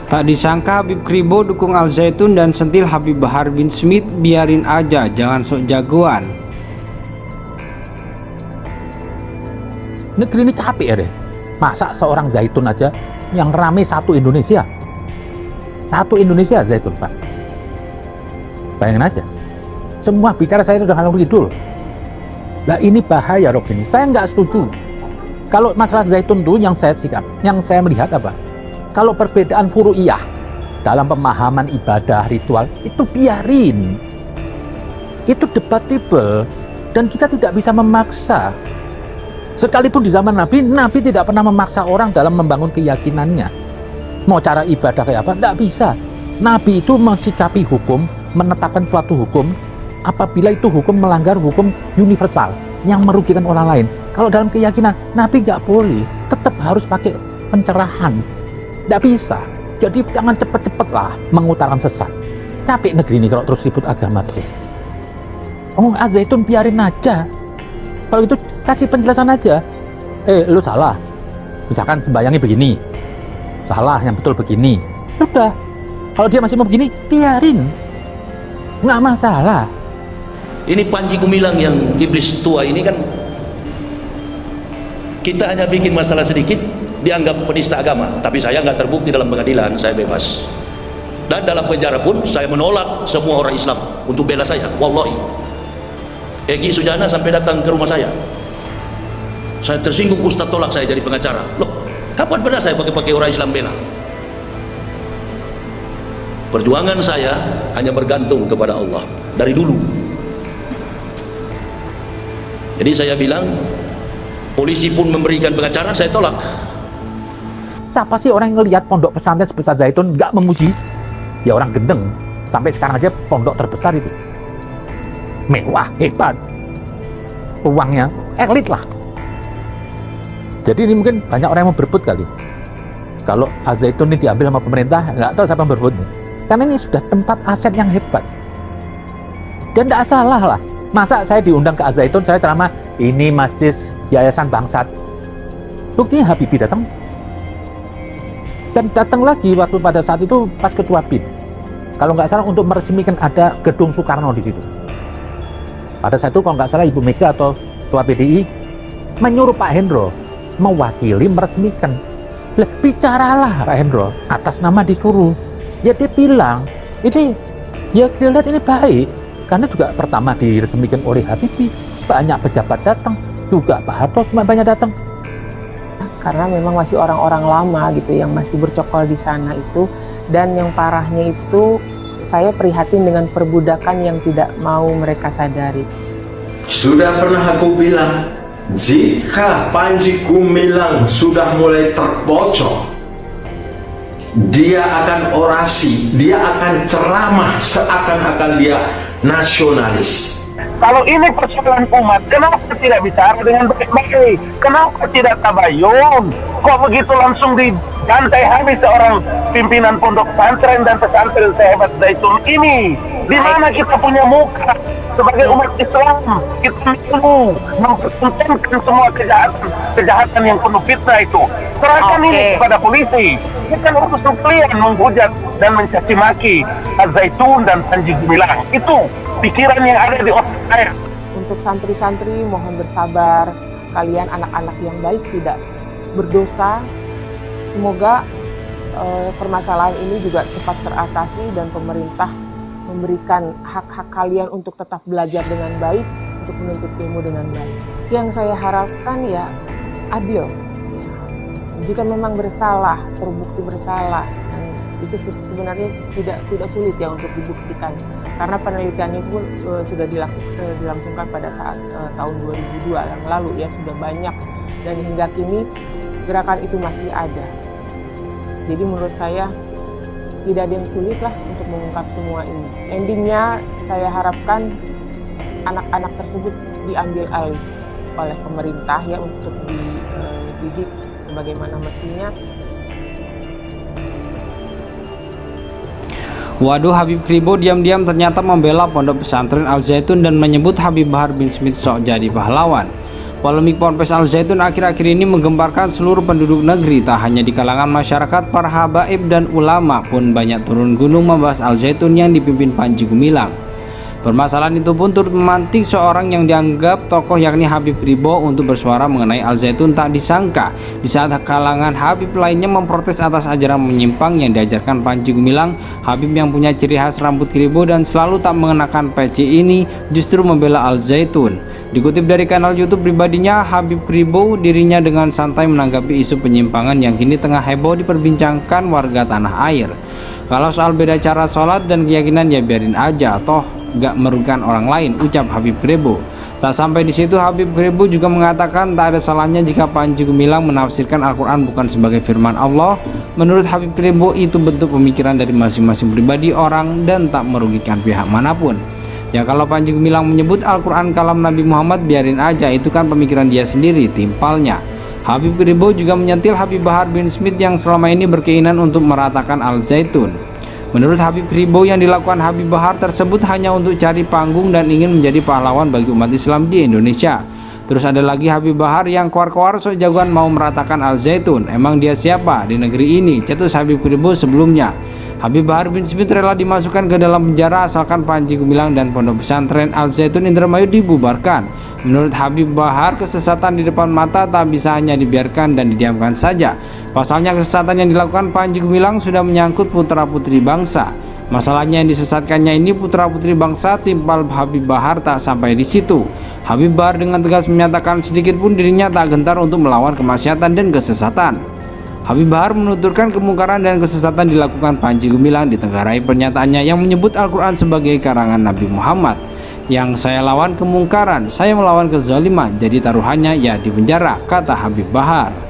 Tak disangka Habib Kribo dukung Al Zaitun dan sentil Habib Bahar bin Smith, biarin aja, jangan sok jagoan. Negeri ini capek ya deh. Masa seorang Zaitun aja yang rame satu Indonesia. Satu Indonesia Zaitun, Pak. Bayangin aja. Semua bicara saya itu udah ngalor ngidul. Nah ini bahaya Rob ini. Saya nggak setuju. Kalau masalah Zaitun tuh yang saya melihat apa? Kalau perbedaan furu'iyah dalam pemahaman ibadah, ritual, itu biarin. Itu debatable dan kita tidak bisa memaksa. Sekalipun di zaman Nabi, Nabi tidak pernah memaksa orang dalam membangun keyakinannya. Mau cara ibadah kayak apa? Tidak bisa. Nabi itu mensikapi hukum, menetapkan suatu hukum apabila itu hukum melanggar hukum universal yang merugikan orang lain. Kalau dalam keyakinan, Nabi nggak boleh. Tetap harus pakai pencerahan. Nggak bisa. Jadi jangan cepet-cepet lah mengutarakan sesat. Capek negeri ini kalau terus ribut agama terus. Oh, Zaitun biarin aja. Kalau itu kasih penjelasan aja. Lu salah. Misalkan sembayangnya begini. Salah, yang betul begini. Udah. Kalau dia masih mau begini, biarin. Nggak masalah. Ini Panji Gumilang yang iblis tua ini kan, kita hanya bikin masalah sedikit dianggap penista agama, tapi saya nggak terbukti dalam pengadilan, saya bebas. Dan dalam penjara pun saya menolak semua orang Islam untuk bela saya. Wallahi, Egy Sujana sampai datang ke rumah saya tersinggung, Ustaz tolak saya jadi pengacara. Loh, kapan pernah saya pakai orang Islam bela? Perjuangan saya hanya bergantung kepada Allah dari dulu. Jadi saya bilang, polisi pun memberikan pengacara, saya tolak. Siapa sih orang yang ngelihat pondok pesantren sebesar Zaitun nggak memuji? Ya orang gendeng. Sampai sekarang aja pondok terbesar itu. Mewah, hebat. Uangnya elit lah. Jadi ini mungkin banyak orang yang mau berebut kali. Kalau Al Zaitun ini diambil sama pemerintah, nggak tahu siapa yang berebut nih. Karena ini sudah tempat aset yang hebat. Dan nggak salah lah. Masa saya diundang ke Al Zaitun, saya ceramah, ini masjid Yayasan Bangsat. Buktinya Habibie datang. Dan datang lagi waktu pada saat itu pas ketua BIN. Kalau nggak salah untuk meresmikan ada gedung Soekarno di situ. Pada saat itu kalau nggak salah Ibu Mega atau ketua PDI menyuruh Pak Hendro mewakili meresmikan. Lah, bicaralah Pak Hendro atas nama disuruh. Ya dia bilang ini ya dia lihat ini baik karena juga pertama diresmikan oleh Habibie, banyak pejabat datang, juga Pak Harto cuma banyak datang. Karena memang masih orang-orang lama gitu yang masih bercokol di sana itu, dan yang parahnya itu saya prihatin dengan perbudakan yang tidak mau mereka sadari. Sudah pernah aku bilang, jika Panji Gumilang sudah mulai terbocor, dia akan orasi, dia akan ceramah seakan-akan dia nasionalis. Kalau ini persoalan umat, kenapa tidak bicara dengan baik-baik? Kenapa tidak tabayun? Kok begitu langsung dijantai habis seorang pimpinan pondok pesantren dan pesantren sehebat Zaitun ini? Di mana kita punya muka sebagai umat Islam? Kita perlu mempertontonkan semua kejahatan yang penuh fitnah itu. Serahkan ini kepada polisi. Bukan urusan kalian menghujat dan mencaci maki Al Zaitun dan Panji Gumilang. Itu pikiran yang ada di otak saya. Untuk santri-santri mohon bersabar, kalian anak-anak yang baik tidak berdosa. Semoga permasalahan ini juga cepat teratasi dan pemerintah memberikan hak-hak kalian untuk tetap belajar dengan baik, untuk menuntut ilmu dengan baik. Yang saya harapkan ya adil. Jika memang bersalah, terbukti bersalah, dan itu sebenarnya tidak sulit ya untuk dibuktikan. Karena penelitiannya itu pun sudah dilangsungkan pada saat tahun 2002 yang lalu ya, sudah banyak, dan hingga kini gerakan itu masih ada. Jadi menurut saya tidak ada yang sulit lah untuk mengungkap semua ini. Endingnya saya harapkan anak-anak tersebut diambil alih oleh pemerintah ya untuk dididik sebagaimana mestinya. Waduh, Habib Kribo diam-diam ternyata membela pondok pesantren Al Zaitun dan menyebut Habib Bahar bin Smith sok jadi pahlawan. Polemik Ponpes Al Zaitun akhir-akhir ini menggemparkan seluruh penduduk negeri. Tak hanya di kalangan masyarakat, para habaib dan ulama pun banyak turun gunung membahas Al Zaitun yang dipimpin Panji Gumilang. Permasalahan itu pun turut memantik seorang yang dianggap tokoh yakni Habib Ribo untuk bersuara mengenai Al Zaitun. Tak disangka di saat kalangan Habib lainnya memprotes atas ajaran menyimpang yang diajarkan Panji Gumilang, Habib yang punya ciri khas rambut kribo dan selalu tak mengenakan peci ini justru membela Al Zaitun. Dikutip dari kanal YouTube pribadinya, Habib Kribo dirinya dengan santai menanggapi isu penyimpangan yang kini tengah heboh diperbincangkan warga tanah air. Kalau soal beda cara sholat dan keyakinan ya biarin aja, toh gak merugikan orang lain, ucap Habib Kribo. Tak sampai di situ, Habib Kribo juga mengatakan tak ada salahnya jika Panji Gumilang menafsirkan Al-Quran bukan sebagai firman Allah. Menurut Habib Kribo itu bentuk pemikiran dari masing-masing pribadi orang dan tak merugikan pihak manapun. Ya kalau Panji Gumilang menyebut Al-Quran kalam Nabi Muhammad biarin aja, itu kan pemikiran dia sendiri, timpalnya. Habib Kribo juga menyentil Habib Bahar bin Smith yang selama ini berkeinginan untuk meratakan Al Zaitun. Menurut Habib Kribo, yang dilakukan Habib Bahar tersebut hanya untuk cari panggung dan ingin menjadi pahlawan bagi umat Islam di Indonesia. Terus ada lagi Habib Bahar yang keluar-keluar sok jagoan mau meratakan Al Zaitun. Emang dia siapa di negeri ini? Cetus Habib Kribo sebelumnya. Habib Bahar bin Smith rela dimasukkan ke dalam penjara asalkan Panji Gumilang dan Pondok Pesantren Al Zaitun Indramayu dibubarkan. Menurut Habib Bahar, kesesatan di depan mata tak bisa hanya dibiarkan dan didiamkan saja. Pasalnya kesesatan yang dilakukan Panji Gumilang sudah menyangkut putra-putri bangsa. Masalahnya yang disesatkannya ini putra-putri bangsa, timpal Habib Bahar tak sampai di situ. Habib Bahar dengan tegas menyatakan sedikit pun dirinya tak gentar untuk melawan kemaksiatan dan kesesatan. Habib Bahar menuturkan kemungkaran dan kesesatan dilakukan Panji Gumilang ditenggarai pernyataannya yang menyebut Al-Quran sebagai karangan Nabi Muhammad. Yang saya lawan kemungkaran, saya melawan kezaliman, jadi taruhannya ya di penjara, kata Habib Bahar.